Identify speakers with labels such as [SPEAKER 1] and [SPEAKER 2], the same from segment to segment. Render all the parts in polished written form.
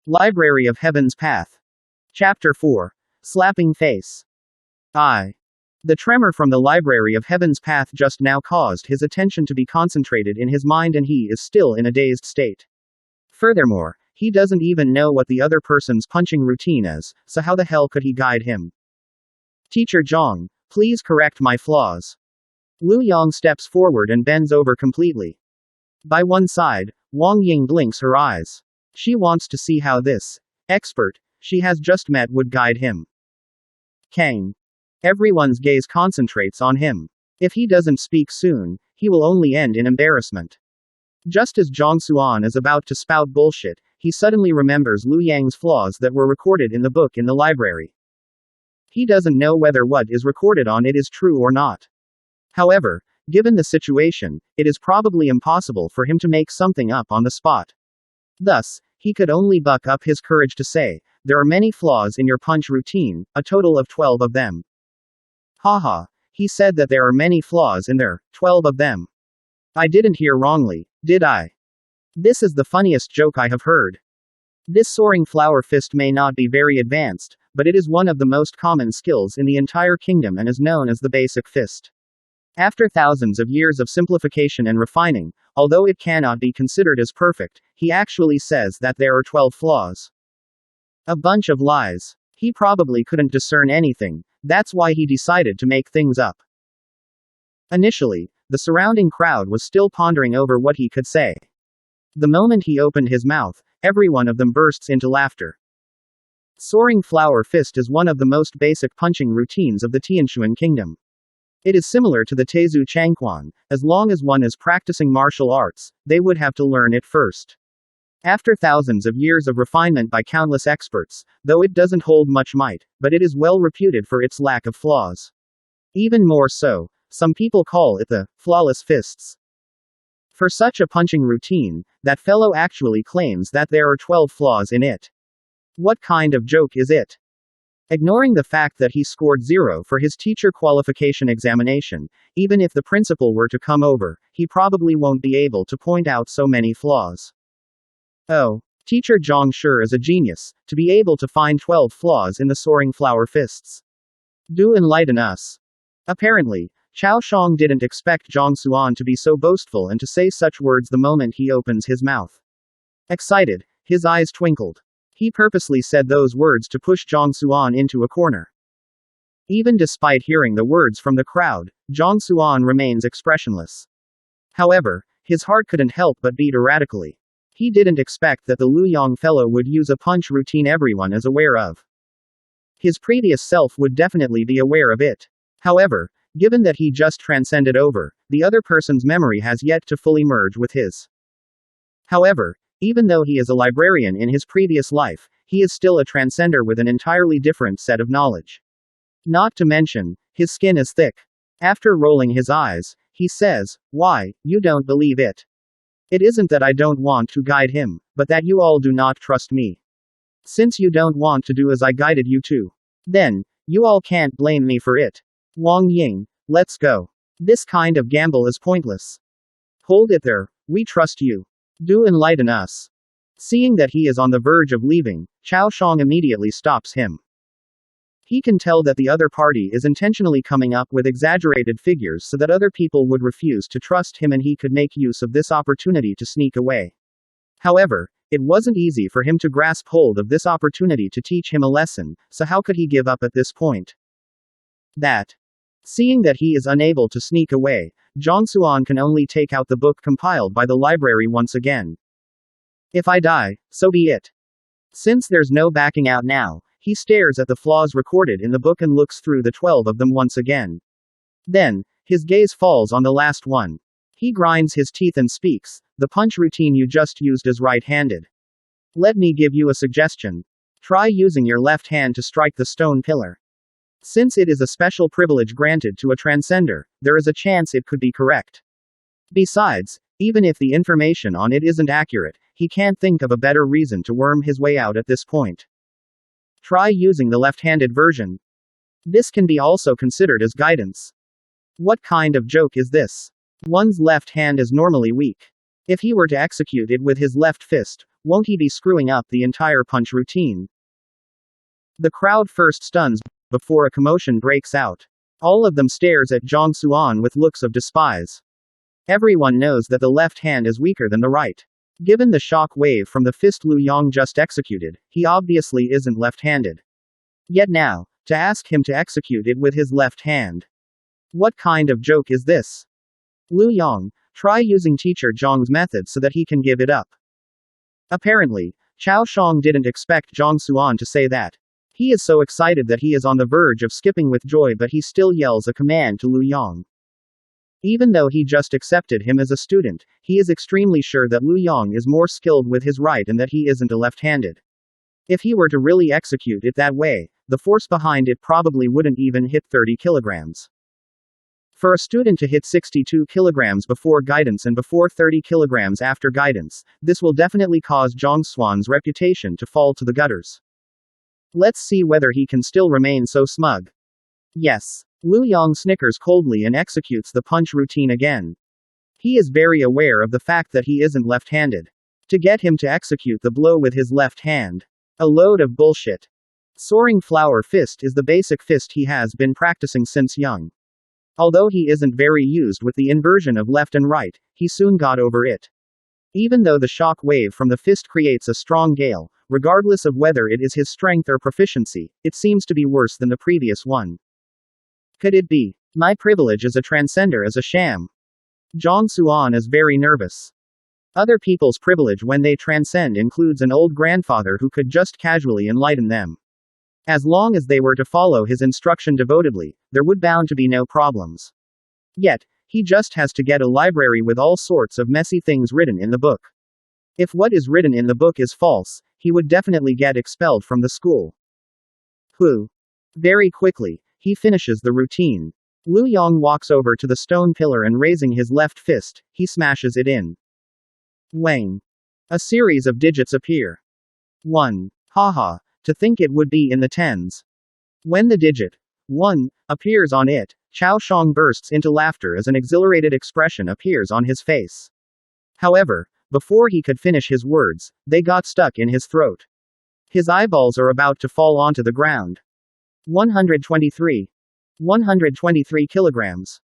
[SPEAKER 1] Library of Heaven's Path. Chapter 4. Slapping Face. The tremor from the Library of Heaven's Path just now caused his attention to be concentrated in his mind, and he is still in a dazed state. Furthermore, he doesn't even know what the other person's punching routine is, so how the hell could he guide him? Teacher Zhang, please correct my flaws. Lu Yang steps forward and bends over completely. By one side, Wang Ying blinks her eyes. She wants to see how this expert she has just met would guide him. Heng. Everyone's gaze concentrates on him. If he doesn't speak soon, he will only end in embarrassment. Just as Zhang Xuan is about to spout bullshit, he suddenly remembers Lu Yang's flaws that were recorded in the book in the library. He doesn't know whether what is recorded on it is true or not. However, given the situation, it is probably impossible for him to make something up on the spot. Thus, he could only buck up his courage to say, "There are many flaws in your punch routine, a total of 12 of them." Haha, he said that there are many flaws in there, 12 of them. I didn't hear wrongly, did I? This is the funniest joke I have heard. This soaring flower fist may not be very advanced, but it is one of the most common skills in the entire kingdom and is known as the basic fist. After thousands of years of simplification and refining, although it cannot be considered as perfect, he actually says that there are 12 flaws. A bunch of lies. He probably couldn't discern anything, that's why he decided to make things up. Initially, the surrounding crowd was still pondering over what he could say. The moment he opened his mouth, every one of them bursts into laughter. Soaring flower fist is one of the most basic punching routines of the Tianshuan kingdom. It is similar to the Tezu Qiankun. As long as one is practicing martial arts, they would have to learn it first. After thousands of years of refinement by countless experts, though it doesn't hold much might, but it is well reputed for its lack of flaws. Even more so, some people call it the flawless fists. For such a punching routine, that fellow actually claims that there are 12 flaws in it. What kind of joke is it? Ignoring the fact that he scored 0 for his teacher qualification examination, even if the principal were to come over, he probably won't be able to point out so many flaws. Oh, teacher Zhang sure is a genius, to be able to find 12 flaws in the soaring flower fists. Do enlighten us. Apparently, Chao Shang didn't expect Zhang Xuan to be so boastful and to say such words the moment he opens his mouth. Excited, his eyes twinkled. He purposely said those words to push Zhang Xuan into a corner. Even despite hearing the words from the crowd, Zhang Xuan remains expressionless. However, his heart couldn't help but beat erratically. He didn't expect that the Lu Yang fellow would use a punch routine everyone is aware of. His previous self would definitely be aware of it. However, given that he just transcended over, the other person's memory has yet to fully merge with his. However, even though he is a librarian in his previous life, he is still a transcender with an entirely different set of knowledge. Not to mention, his skin is thick. After rolling his eyes, he says, "Why, you don't believe it? It isn't that I don't want to guide him, but that you all do not trust me. Since you don't want to do as I guided you to, then, you all can't blame me for it. Wang Ying, let's go. This kind of gamble is pointless. Hold it there, we trust you. Do enlighten us." Seeing that he is on the verge of leaving, Chao Shang immediately stops him. He can tell that the other party is intentionally coming up with exaggerated figures so that other people would refuse to trust him and he could make use of this opportunity to sneak away. However, it wasn't easy for him to grasp hold of this opportunity to teach him a lesson, so how could he give up at this point? Seeing that he is unable to sneak away, Zhang Xuan can only take out the book compiled by the library once again. If I die, so be it. Since there's no backing out now, he stares at the flaws recorded in the book and looks through the 12 of them once again. Then, his gaze falls on the last one. He grinds his teeth and speaks, "The punch routine you just used is right-handed. Let me give you a suggestion. Try using your left hand to strike the stone pillar. Since it is a special privilege granted to a transcender, there is a chance it could be correct. Besides, even if the information on it isn't accurate, he can't think of a better reason to worm his way out at this point. Try using the left-handed version. This can be also considered as guidance. What kind of joke is this? One's left hand is normally weak. If he were to execute it with his left fist, Won't he be screwing up the entire punch routine? The crowd first stuns before a commotion breaks out. All of them stares at Zhang Xuan with looks of despise. Everyone knows that the left hand is weaker than the right. Given the shock wave from the fist Lu Yong just executed, he obviously isn't left-handed. Yet now, to ask him to execute it with his left hand. What kind of joke is this? Lu Yong, try using teacher Zhang's method so that he can give it up. Apparently, Chao Shang didn't expect Zhang Xuan to say that. He is so excited that he is on the verge of skipping with joy, but he still yells a command to Lu Yong. Even though he just accepted him as a student, he is extremely sure that Lu Yong is more skilled with his right and that he isn't a left-handed. If he were to really execute it that way, the force behind it probably wouldn't even hit 30 kilograms. For a student to hit 62 kilograms before guidance and before 30 kilograms after guidance, this will definitely cause Zhang Xuan's reputation to fall to the gutters. Let's see whether he can still remain so smug. Yes. Lu Yong snickers coldly and executes the punch routine again. He is very aware of the fact that he isn't left-handed. To get him to execute the blow with his left hand. A load of bullshit. Soaring flower fist is the basic fist he has been practicing since young. Although he isn't very used with the inversion of left and right, he soon got over it. Even though the shock wave from the fist creates a strong gale, regardless of whether it is his strength or proficiency, it seems to be worse than the previous one. Could it be? My privilege as a transcender is a sham. Zhang Xuan is very nervous. Other people's privilege when they transcend includes an old grandfather who could just casually enlighten them. As long as they were to follow his instruction devotedly, there would bound to be no problems. Yet, he just has to get a library with all sorts of messy things written in the book. If what is written in the book is false, he would definitely get expelled from the school. Very quickly, he finishes the routine. Lu Yong walks over to the stone pillar and raising his left fist, he smashes it in. Wang. A series of digits appear. 1. Haha, to think it would be in the tens. When the digit 1 appears on it, Chao Shang bursts into laughter as an exhilarated expression appears on his face. However, before he could finish his words, they got stuck in his throat. His eyeballs are about to fall onto the ground. 123 kilograms.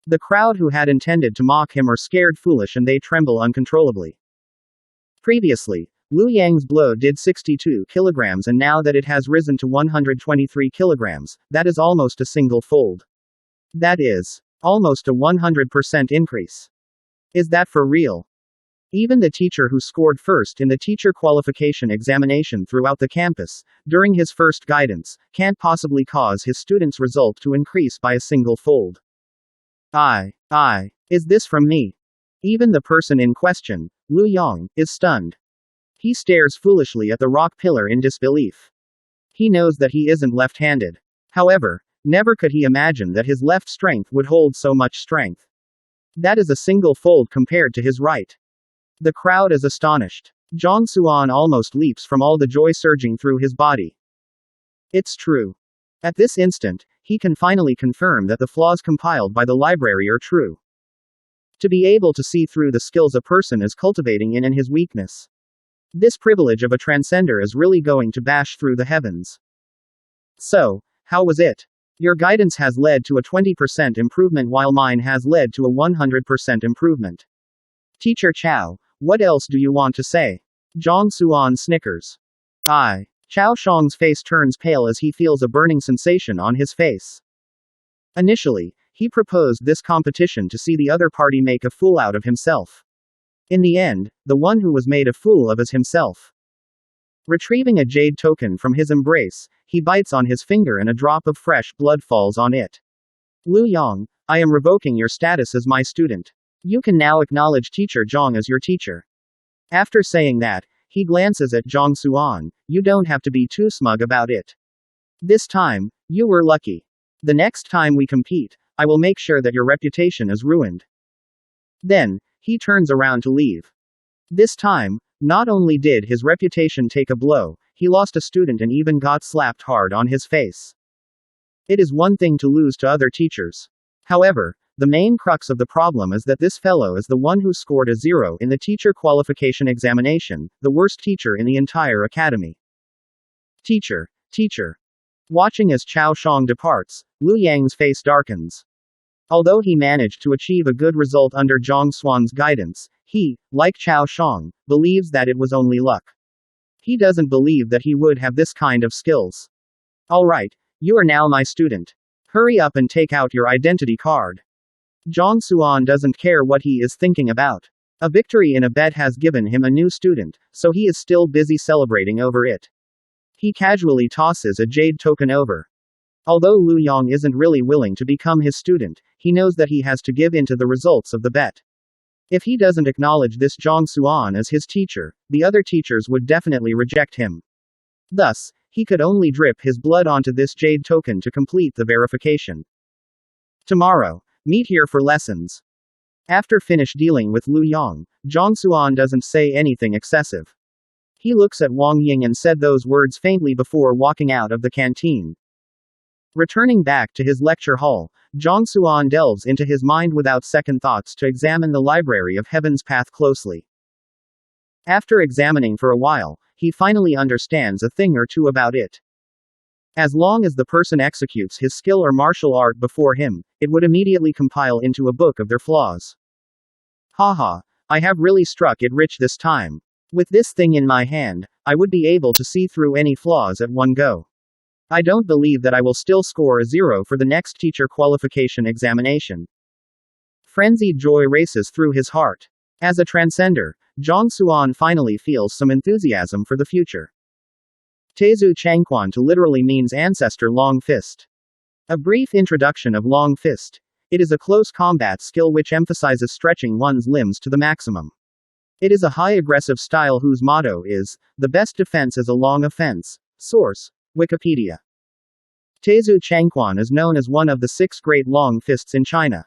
[SPEAKER 1] The crowd who had intended to mock him are scared foolish and they tremble uncontrollably. Previously, Lu Yang's blow did 62 kilograms and now that it has risen to 123 kilograms, that is almost a single fold. That is almost a 100% increase. Is that for real? Even the teacher who scored first in the teacher qualification examination throughout the campus, during his first guidance, can't possibly cause his student's result to increase by a single fold. Is this from me? Even the person in question, Lu Yong, is stunned. He stares foolishly at the rock pillar in disbelief. He knows that he isn't left-handed. However, never could he imagine that his left strength would hold so much strength. That is a single fold compared to his right. The crowd is astonished. Zhang Xuan almost leaps from all the joy surging through his body. It's true. At this instant, he can finally confirm that the flaws compiled by the library are true. To be able to see through the skills a person is cultivating in and his weakness. This privilege of a transcender is really going to bash through the heavens. So, how was it? Your guidance has led to a 20% improvement while mine has led to a 100% improvement. Teacher Chao, what else do you want to say? Zhang Xuan snickers. Chao Shang's face turns pale as he feels a burning sensation on his face. Initially, he proposed this competition to see the other party make a fool out of himself. In the end, the one who was made a fool of is himself. Retrieving a jade token from his embrace, he bites on his finger and a drop of fresh blood falls on it. Lu Yong, I am revoking your status as my student. You can now acknowledge Teacher Zhang as your teacher. After saying that, he glances at Zhang Xuan. You don't have to be too smug about it. This time, you were lucky. The next time we compete, I will make sure that your reputation is ruined. Then, he turns around to leave. This time, not only did his reputation take a blow, he lost a student and even got slapped hard on his face. It is one thing to lose to other teachers. However, The main crux of the problem is that this fellow is the one who scored a 0 in the teacher qualification examination, the worst teacher in the entire academy. Teacher, teacher. Watching as Chao Shang departs, Lu Yang's face darkens. Although he managed to achieve a good result under Zhang Xuan's guidance, he, like Chao Shang, believes that it was only luck. He doesn't believe that he would have this kind of skills. Alright, you are now my student. Hurry up and take out your identity card. Zhang Xuan doesn't care what he is thinking about. A victory in a bet has given him a new student, so he is still busy celebrating over it. He casually tosses a jade token over. Although Lu Yang isn't really willing to become his student, he knows that he has to give in to the results of the bet. If he doesn't acknowledge this Zhang Xuan as his teacher, the other teachers would definitely reject him. Thus, he could only drip his blood onto this jade token to complete the verification. Tomorrow, meet here for lessons. After finish dealing with Lu Yang, Zhang Xuan doesn't say anything excessive. He looks at Wang Ying and said those words faintly before walking out of the canteen. Returning back to his lecture hall, Zhang Xuan delves into his mind without second thoughts to examine the library of Heaven's Path closely. After examining for a while, he finally understands a thing or two about it. As long as the person executes his skill or martial art before him, it would immediately compile into a book of their flaws. Haha, I have really struck it rich this time. With this thing in my hand, I would be able to see through any flaws at one go. I don't believe that I will still score a 0 for the next teacher qualification examination. Frenzied joy races through his heart. As a transcender, Zhang Xuan finally feels some enthusiasm for the future. Tezu Qiankun literally means ancestor long fist. A brief introduction of long fist. It is a close combat skill which emphasizes stretching one's limbs to the maximum. It is a high aggressive style whose motto is, "The best defense is a long offense." Source: Wikipedia. Tezu Qiankun is known as one of the 6 great long fists in China.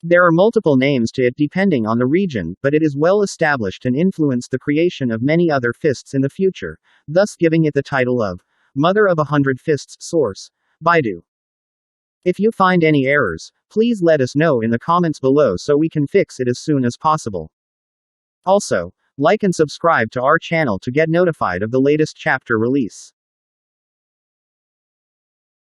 [SPEAKER 1] There are multiple names to it depending on the region, but it is well established and influenced the creation of many other fists in the future, thus giving it the title of Mother of 100 Fists. Source: Baidu. If you find any errors, please let us know in the comments below so we can fix it as soon as possible. Also, like and subscribe to our channel to get notified of the latest chapter release.